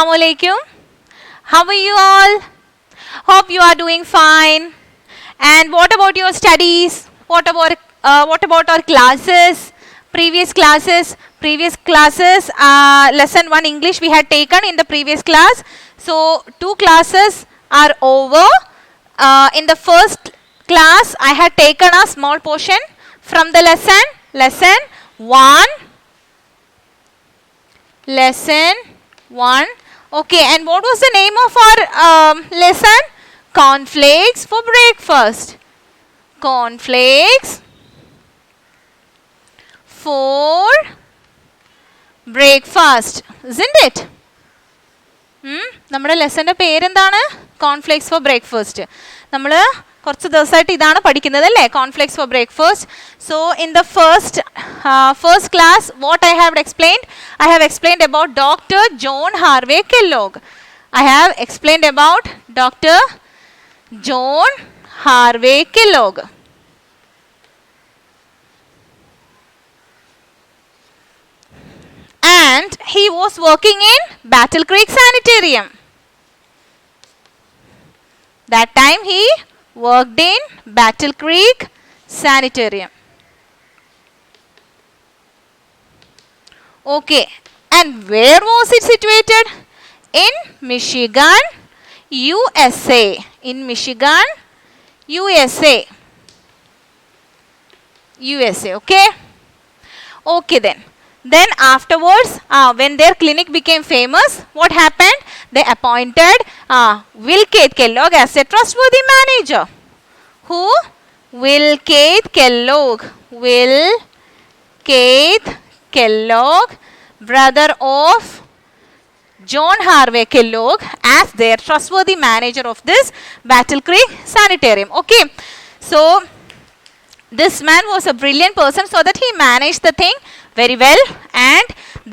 Assalamu alaikum. How are you all? Hope you are doing fine. And what about your studies? What about our classes? Previous classes, lesson 1 English we had taken in the previous class. So 2 classes are over. In the first class I had taken a small portion from the lesson 1. Lesson 1. Okay, and what was the name of our lesson? Cornflakes for breakfast. Cornflakes for breakfast, isn't it? നമ്മുടെ ലെസന്റെ പേരെന്താണ്? Cornflakes four breakfast. നമ്മൾ കുറച്ച് ദിവസമായിട്ട് ഇതാണ് പഠിക്കുന്നത് അല്ലേ, cornflakes four breakfast. So in the first class what I have explained about Dr. John Harvey Kellogg. I have explained about Dr. John Harvey Kellogg. And he was working in Battle Creek Sanitarium. That time he worked in Battle Creek Sanitarium. Okay, and where was it situated? In Michigan, USA. In Michigan, USA. Okay? Okay then. Then afterwards, when their clinic became famous, what happened? They appointed Will Keith Kellogg as a trustworthy manager. Who? Will Keith Kellogg. Will Keith Kellogg, brother of John Harvey Kellogg, as their trustworthy manager of this Battle Creek Sanitarium. Okay, so this man was a brilliant person, so that he managed the thing very well, and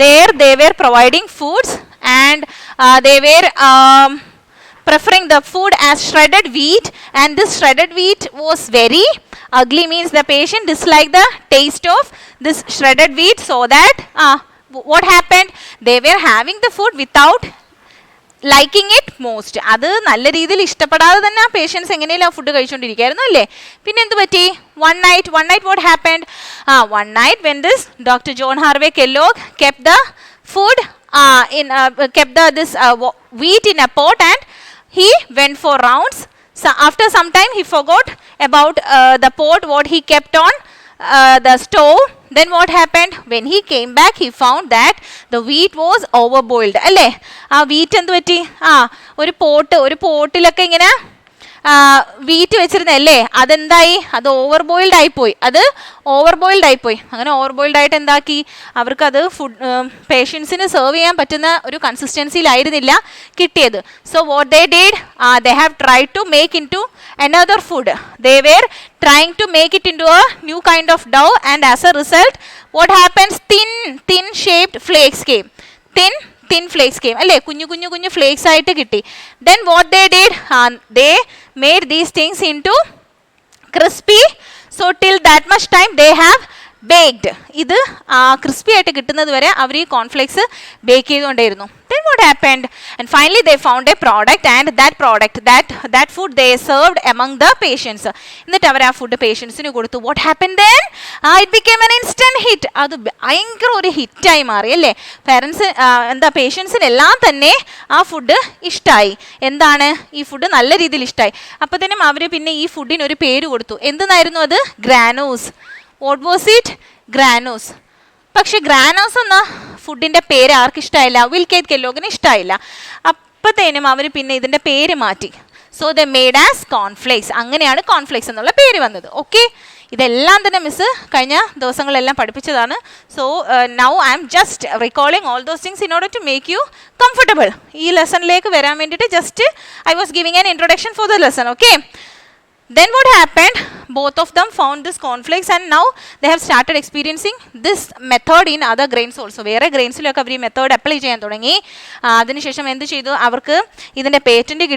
there they were providing foods, and they were preferring the food as shredded wheat, and this shredded wheat was very ugly, means the patient disliked the taste of this shredded wheat, so that what happened? They were having the food without liking it most. അത് നല്ല രീതിയിൽ ഇഷ്ടപ്പെടാതെ തന്നെ ആ patients എങ്ങനെയല്ല food കഴിച്ചുകൊണ്ടിരിക്കുകയായിരുന്നു അല്ലേ. പിന്നെ എന്ത് പറ്റി? one night what happened? One night when this Dr. John Harvey Kellogg kept the food this wheat in a pot, and he went for rounds. So after some time he forgot about the pot what he kept on the stove. Then what happened? When he came back, he found that the wheat was overboiled. അല്ലേ, ആ wheat എന്ത് പറ്റി? ഒരു പോട്ടിലൊക്കെ ഇങ്ങനെ wheat വെച്ചിരുന്നല്ലേ, അതെന്തായി? അത് over boiled ആയിപ്പോയി. അങ്ങനെ ഓവർ ബോയിൽഡ് ആയിട്ട് എന്താക്കി? അവർക്ക് അത് ഫുഡ് പേഷ്യൻസിന് സെർവ് ചെയ്യാൻ പറ്റുന്ന ഒരു കൺസിസ്റ്റൻസിയിലായിരുന്നില്ല കിട്ടിയത്. So what they did, they have tried to make into another food. They were trying to make it into a new kind of dough, and as a result what happens? Thin shaped flakes came. Thin flakes came അല്ലേ, കുഞ്ഞു flakes ആയിട്ട് കിട്ടി. Then what they did, they made these things into crispy. So till that much time they have baked. ഇത് crispy ആയിട്ട് കിട്ടുന്നത് വരെ അവർ ഈ കോൺഫ്ലേക്സ് ബേക്ക് ചെയ്തുകൊണ്ടേയിരുന്നു. Then what happened? And finally they found a product, and that food they served among the patients. എന്നിട്ട് അവർ ആ food പേഷ്യൻസിന് കൊടുത്തു. What happened then? It became an instant hit. അത് ഭയങ്കര ഒരു ഹിറ്റായി മാറി അല്ലേ. പേഷ്യൻസിനെല്ലാം തന്നെ ആ ഫുഡ് ഇഷ്ടമായി. എന്താണ്? ഈ ഫുഡ് നല്ല രീതിയിൽ ഇഷ്ടമായി. അപ്പോഴത്തേനും അവർ പിന്നെ ഈ ഫുഡിന് ഒരു പേര് കൊടുത്തു. എന്തെന്നായിരുന്നു അത്? Granose. What was it? Granose. പക്ഷെ ഗ്രാനോസ് എന്ന ഫുഡിൻ്റെ പേര് ആർക്ക് ഇഷ്ടമായില്ല? വിൽ കെയ്ത്ത് കെല്ലോഗിന് ഇഷ്ടമായില്ല. അപ്പോഴത്തേനും അവർ പിന്നെ ഇതിൻ്റെ പേര് മാറ്റി. So the made as cornflakes. അങ്ങനെയാണ് കോൺഫ്ലേക്സ് എന്നുള്ള പേര് വന്നത്. ഓക്കെ, ഇതെല്ലാം തന്നെ മിസ് കഴിഞ്ഞ ദിവസങ്ങളെല്ലാം പഠിപ്പിച്ചതാണ്. So now I am just recalling all those things in order to make you comfortable. ഈ ലെസണിലേക്ക് വരാൻ വേണ്ടിയിട്ട് just I was giving an introduction for the lesson. Okay, then what happened? Both of them found this cornflakes, and now they have started experiencing this method in other grains also. വേറെ ഗ്രെയിൻസിലൊക്കെ അവർ ഈ method apply ചെയ്യാൻ തുടങ്ങി. അതിനുശേഷം എന്ത് ചെയ്തു? അവർക്ക് ഇതിൻ്റെ patent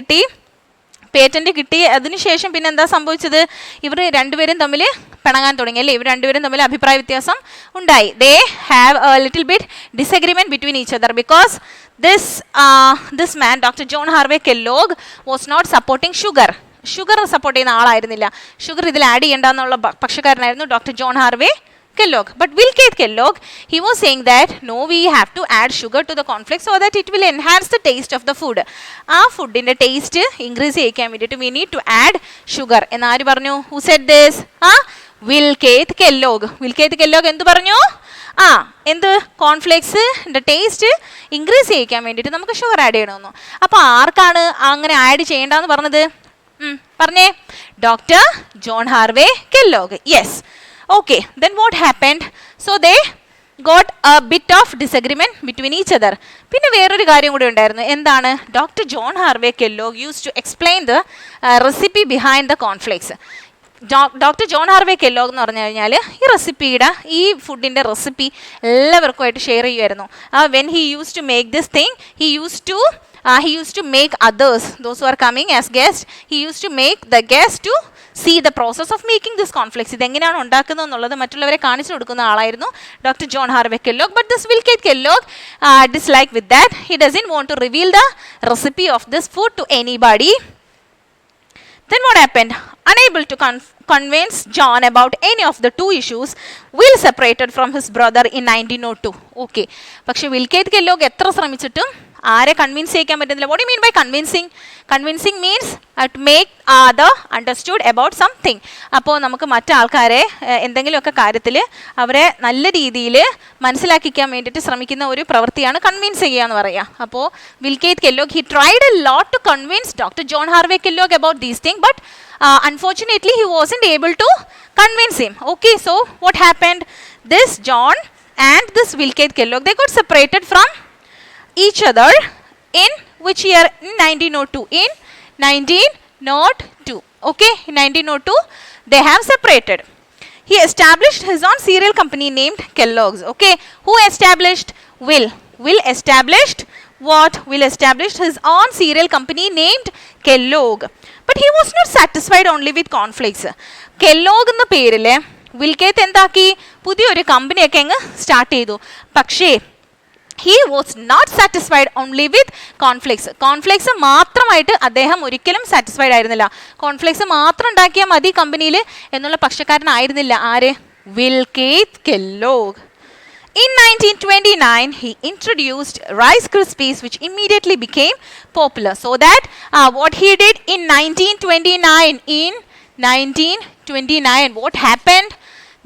കിട്ടി. അതിനുശേഷം പിന്നെ എന്താ സംഭവിച്ചത്? ഇവർ രണ്ടുപേരും തമ്മിൽ പിണങ്ങാൻ തുടങ്ങി അല്ലേ. ഇവർ രണ്ടുപേരും തമ്മിൽ അഭിപ്രായ വ്യത്യാസം ഉണ്ടായി. They have a little bit disagreement between each other because this man, Dr. John Harvey Kellogg, was not supporting sugar. Sugar support ചെയ്യുന്ന ആളായിരുന്നില്ല. ഷുഗർ ഇതിൽ ആഡ് ചെയ്യേണ്ടെന്നുള്ള പക്ഷക്കാരനായിരുന്നു doctor John Harvey Kellogg. But Wilkate Kellogg, he was saying that no, we have to add sugar to the cornflakes so that it will enhance the taste of the food. ആ ഫുഡിൻ്റെ taste increase ചെയ്യിക്കാൻ വേണ്ടിയിട്ട് we need to add sugar. എന്നാര് പറഞ്ഞു? Who said this? Wilkate Kellogg. Wilkate Kellogg എന്ത് പറഞ്ഞു? എന്ത് കോൺഫ്ലേക്സിൻ്റെ taste increase ചെയ്യിക്കാൻ വേണ്ടിയിട്ട് നമുക്ക് ഷുഗർ ആഡ് ചെയ്യണമെന്നു. അപ്പോൾ ആർക്കാണ് അങ്ങനെ ആഡ് ചെയ്യേണ്ടതെന്ന് പറഞ്ഞത്? പറഞ്ഞേ. Doctor John Harvey Kellogg. Yes. Okay, then what happened? So they got a bit of disagreement between each other. പിന്നെ വേറൊരു കാര്യം കൂടി ഉണ്ടായിരുന്നു. എന്താണ്? Doctor John Harvey Kellogg use to explain the recipe behind the cornflakes. Doctor John Harvey Kellogg എന്ന് പറഞ്ഞു കഴിഞ്ഞാൽ ഈ റെസിപ്പിയുടെ ഈ ഫുഡിൻ്റെ റെസിപ്പി എല്ലാവർക്കുമായിട്ട് ഷെയർ ചെയ്യുമായിരുന്നു. When he use to make this thing he used to make others, those who are coming as guests, he used to make the guests to see the process of making this cornflakes. ഇതെങ്ങനെയാണ് ഉണ്ടാക്കുന്നത് എന്നുള്ളത് മറ്റുള്ളവരെ കാണിച്ചു കൊടുക്കുന്ന ആളായിരുന്നു doctor John Harvey Kellogg. But this Wilkate Kellogg dislike with that. He doesn't want to reveal the recipe of this food to anybody. Then what happened? Unable to convince John about any of the two issues, Will separated from his brother in 1902. Okay. പക്ഷേ Wilkate Kellogg എത്ര ശ്രമിച്ചിട്ടും ആരെ convince ചെയ്യിക്കാൻ പറ്റുന്നില്ല. What you mean by convincing? Convincing means to make the understood about something. അപ്പോൾ നമുക്ക് മറ്റാൾക്കാരെ എന്തെങ്കിലുമൊക്കെ കാര്യത്തിൽ അവരെ നല്ല രീതിയിൽ മനസ്സിലാക്കിക്കാൻ വേണ്ടിയിട്ട് ശ്രമിക്കുന്ന ഒരു പ്രവൃത്തിയാണ് കൺവിൻസ് ചെയ്യുക എന്ന് പറയുക. അപ്പോൾ Wilkate Kellogg, he tried a lot to convince Dr. John Harvey Kellogg about these things, but unfortunately he wasn't able to convince him. Okay, so what happened? This John and this Wilkate Kellogg, they got separated from each other in which year? In 1902. In 1902. Okay, in 1902 they have separated. He established his own cereal company named Kellogg's. Okay, who established? Will established what? Will established his own cereal company named Kellogg. But he was not satisfied only with cornflakes. Kellogg എന്ന പേരിൽ Wilkate എന്താക്കി? പുതിയൊരു കമ്പനിയൊക്കെ അങ്ങ് start ചെയ്തു. പക്ഷേ he was not satisfied only with cornflakes. Cornflakes മാത്രമായിട്ട് അദ്ദേഹം ഒരിക്കലും സാറ്റിസ്ഫൈഡ് ആയിരുന്നില്ല. കോൺഫ്ലേക്സ് മാത്രം ഉണ്ടാക്കിയാൽ മതി കമ്പനിയിൽ എന്നുള്ള പക്ഷക്കാരനായിരുന്നില്ല ആര്? Wilkate Kellogg. In 1929, he introduced Rice Krispies, which immediately became popular. So that what he did in 1929, what happened?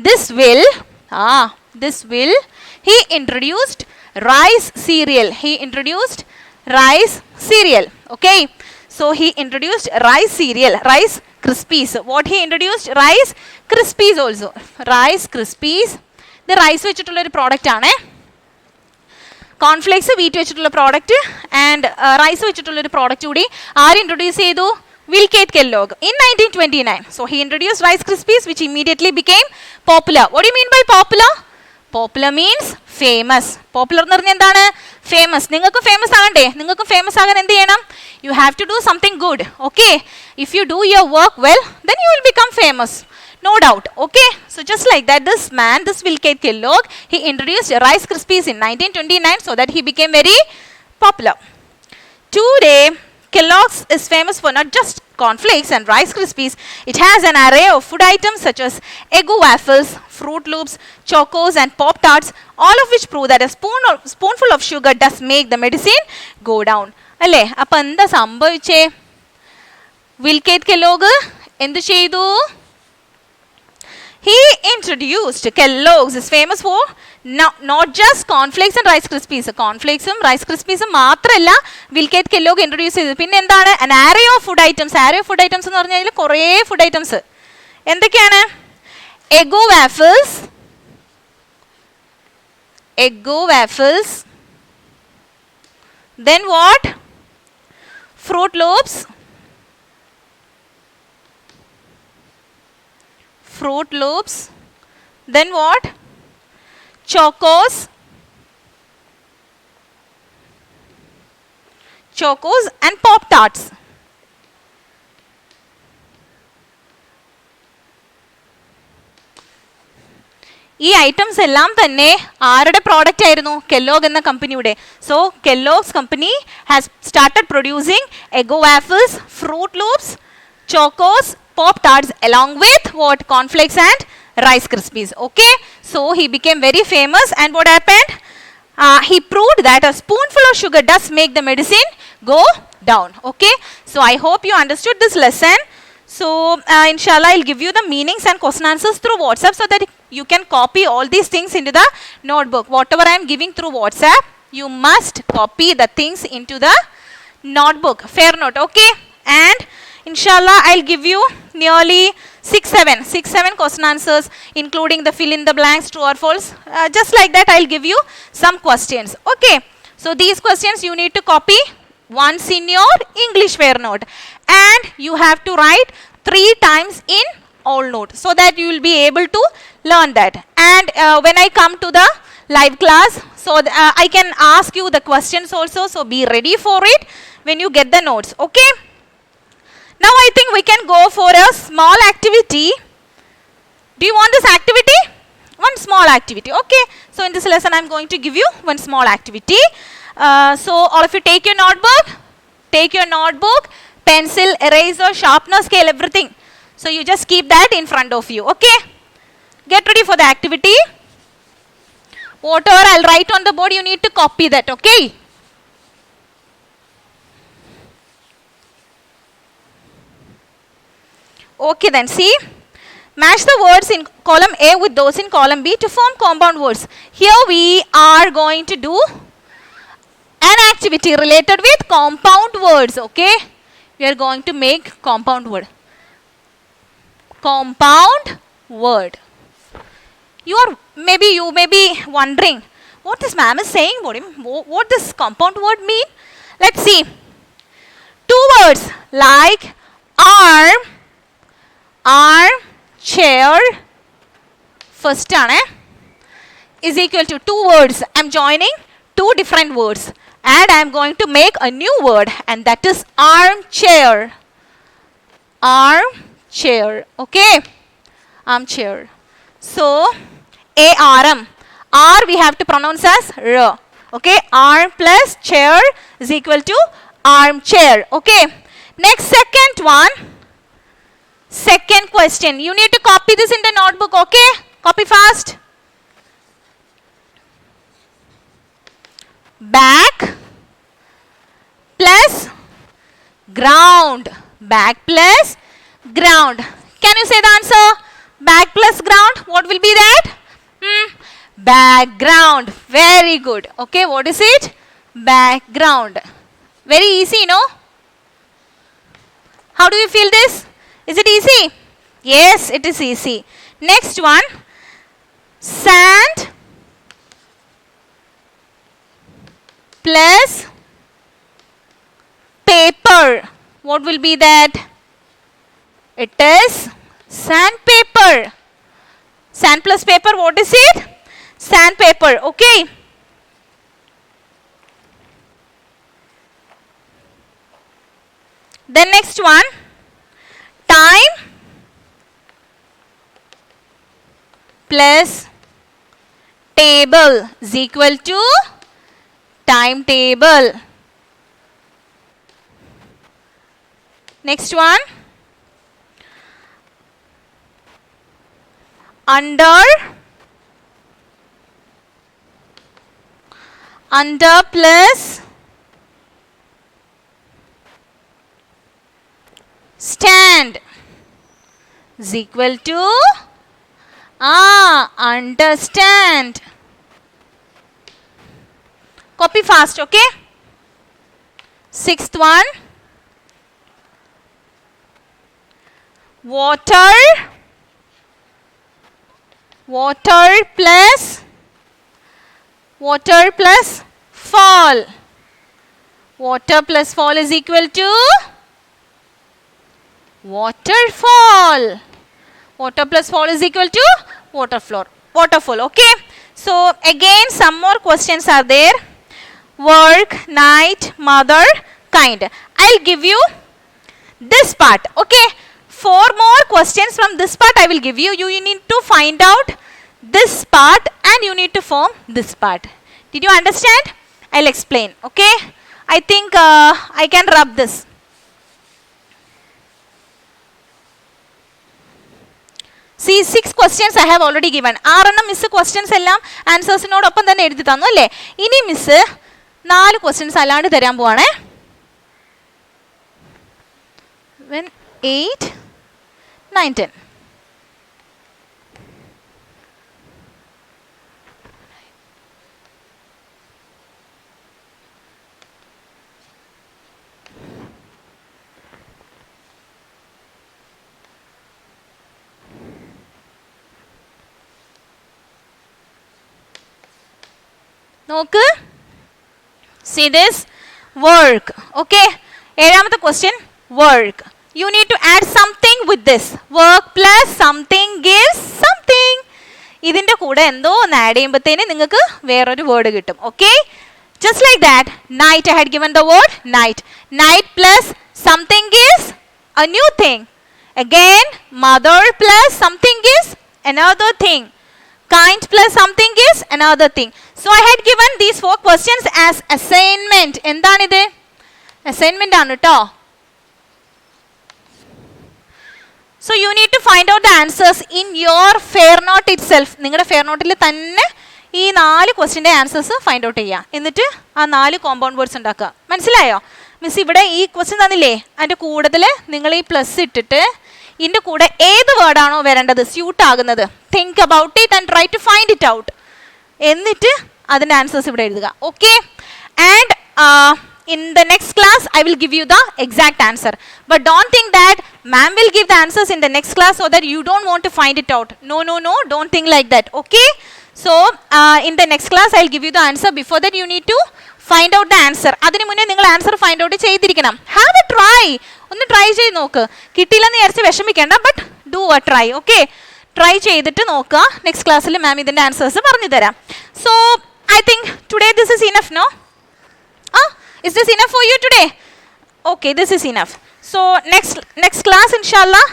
This will, he introduced rice cereal. Okay, so he introduced rice cereal, Rice Krispies. What he introduced? Rice Krispies also. Rice Krispies, the rice വെച്ചിട്ടുള്ള ഒരു product ആണ്. Cornflakes wheat വെച്ചിട്ടുള്ള product and rice വെച്ചിട്ടുള്ള ഒരു product കൂടി ആര് introduce ചെയ്തു? Wilkate Kellogg in 1929. So he introduced Rice Krispies, which immediately became popular. What do you mean by popular? Popular means famous. Popular എന്ന് പറഞ്ഞാൽ എന്താണ്? ഫേമസ്. നിങ്ങൾക്ക് ഫേമസ് ആകണ്ടേ? നിങ്ങൾക്ക് ഫേമസ് ആകാൻ എന്ത് ചെയ്യണം? You have to do something good. Okay, if you do your work well, then you will become famous, no doubt. Okay, so just like that, this man, this Wilkate Kellogg, he introduced Rice Krispies in 1929 so that he became very popular. Today Kellogg's is famous for not just cornflakes and Rice Krispies. It has an array of food items such as Eggo waffles, Fruit Loops, Chocos and Pop-Tarts, all of which prove that a spoonful of sugar does make the medicine go down. അല്ലേ? അപ്പം എന്താ സംഭവിച്ചേ? Wilkate Kellogg എന്ത് ചെയ്തു? He introduced Kellogg's is famous for not just cornflakes and Rice Krispies. കോൺഫ്ലേക്സും rice ക്രിസ്പീസും മാത്രമല്ല Wilkate Kellogg introduce ചെയ്തത്. പിന്നെ എന്താണ്? an array of food items. array of food items എന്ന് പറഞ്ഞാൽ കുറേ ഫുഡ് ഐറ്റംസ് എന്തൊക്കെയാണ്? Eggo waffles. Then what? Fruit Loops. Then what? Chocos and Pop-Tarts. ഈ ഐറ്റംസ് എല്ലാം തന്നെ ആരുടെ പ്രോഡക്റ്റ് ആയിരുന്നു? കെല്ലോഗ് എന്ന കമ്പനിയുടെ. So Kellogg's company has started producing ago waffles, fruit loops, Chocos, pop tarts along with what? Cornflakes and Rice Krispies. Okay, so he became very famous, and what happened? He proved that a spoonful of sugar does make the medicine go down. Okay, so I hope you understood this lesson. So inshallah I'll give you the meanings and question answers through WhatsApp so that you can copy all these things into the notebook. Whatever I am giving through WhatsApp, you must copy the things into the notebook. Fair note. Okay, and inshallah I'll give you nearly 6-7 question answers, including the fill in the blanks, true or false. Just like that I'll give you some questions. Okay, so these questions you need to copy once in your English fair note, and you have to write 3 times in old note so that you will be able to learn that. And when I come to the live class, so I can ask you the questions also, so be ready for it when you get the notes. Okay, now I think we can go for a small activity. Do you want this activity? One small activity. Okay, so in this lesson I am going to give you one small activity. So all of you take your notebook, pencil, eraser, sharpener, scale, everything. So you just keep that in front of you. Okay, get ready for the activity. Whatever I'll write on the board, you need to copy that. Okay, okay, then see, match the words in column A with those in column B to form compound words. Here we are going to do an activity related with compound words. Okay, we are going to make compound word. You may be wondering what this ma'am is saying about him. What does compound word mean? Let's see. 2 words like arm, chair, first is equal to 2 words. I am joining 2 different words and I am going to make a new word, and that is armchair. Okay, armchair. So arm, r we have to pronounce as r. Okay, arm plus chair is equal to armchair. Okay, next, second question. You need to copy this in the notebook. Okay, copy fast. Back plus ground. Back plus ground. Can you say the answer? Back plus ground, what will be that? Background. Very good. Okay, what is it? Background. Very easy, no? How do you feel this? Is it easy? Yes, it is easy. Next one, sand plus paper. What will be that? It is sandpaper. Sand plus paper, what is it? Sandpaper. Okay. Then next one, time plus table is equal to timetable. Next one, under plus stand is equal to understand. Copy fast. Okay, 6th one, water plus fall. Water plus fall is equal to waterfall. Water plus fall is equal to waterfall. Okay, so again some more questions are there. Work, night, mother, kind. I'll give you this part. Okay, 4 more questions from this part I will give you. You need to find out this part and you need to form this part. Did you understand? I'll explain. Okay, I think I can rub this. See, 6 questions I have already given. 6 miss questions എല്ലാം ആൻസേഴ്സിനോടൊപ്പം തന്നെ എഴുതി തന്നു അല്ലേ? ഇനി miss 4 questions അല്ലാണ്ട് തരാൻ പോവാണേ. 8, 9, 10. നോക്ക്, see this work. Okay, ഏഴാമത്തെ question work. You need to add something with this. Work plus something gives something. ഇതിന്റെ കൂടെ എന്തോ ഒന്ന് ആഡ് ചെയ്യുമ്പോഴത്തേന് നിങ്ങൾക്ക് വേറൊരു വേർഡ് കിട്ടും. Okay, just like that. Night, I had given the word night. Night plus something gives a new thing. Again, mother plus something gives another thing. Kind plus something is another thing. So I had given these 4 questions as assignment. എന്താണ്? Assignment ആണ് ട്ടോ. So you need to find out the answers in your fair note itself. നിങ്ങളുടെ fair noteൽ തന്നെ ഈ 4 ക്വസ്റ്റ്യൻ്റെ answers find out ചെയ്യുക. എന്നിട്ട് ആ 4 compound words ഉണ്ടാക്കുക. മനസ്സിലായോ? മിസ് ഇവിടെ ഈ ക്വസ്റ്റ്യൻ തന്നില്ലേ, അതിൻ്റെ കൂടുതൽ നിങ്ങൾ ഈ പ്ലസ് ഇട്ടിട്ട് ഇതിൻ്റെ കൂടെ ഏത് വേർഡാണോ വരേണ്ടത്, സ്യൂട്ട് ആകുന്നത്, think about it and try to find it out. എന്നിട്ട് അതിൻ്റെ ആൻസേഴ്സ് ഇവിടെ എഴുതുക. Okay, and in the next class I will give you the exact answer, but don't think that ma'am will give the answers in the next class so that you don't want to find it out. No, don't think like that. Okay, so in the next class I will give you the answer. Before that you need to find out the answer. അതിന് മുന്നേ നിങ്ങൾ answer find out ചെയ്തിരിക്കണം. Have a try, ഒന്ന് try ചെയ്ത് നോക്ക്. കിട്ടിയില്ലെന്ന് വിചാരിച്ച് വിഷമിക്കേണ്ട, but do a try. Okay, try ചെയ്തിട്ട് നോക്കുക. നെക്സ്റ്റ് ക്ലാസ്സിൽ മാം ഇതിൻ്റെ ആൻസേഴ്സ് പറഞ്ഞു തരാം. So I think today this is enough. No, is this enough for you today? Okay, this is enough. So next class inshallah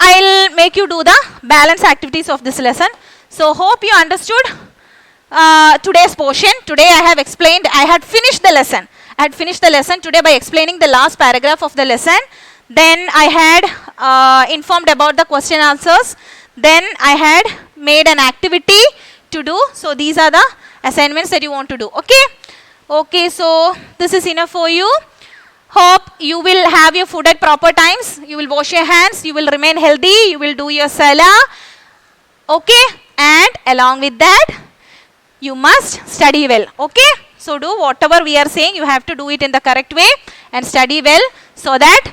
I'll make you do the balance activities of this lesson. So hope you understood today's portion. Today I have explained, I had finished the lesson today by explaining the last paragraph of the lesson. Then I had informed about the question answers. Then I had made an activity to do. So these are the assignments that you want to do. Okay, so this is enough for you. Hope you will have your food at proper times. You will wash your hands. You will remain healthy. You will do your salah. Okay, and along with that, you must study well. Okay, so do whatever we are saying. You have to do it in the correct way and study well so that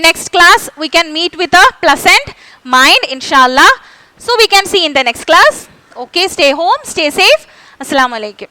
next class we can meet with a pleasant mind, inshallah. So we can see in the next class. Okay, stay home, stay safe. Assalamu alaikum.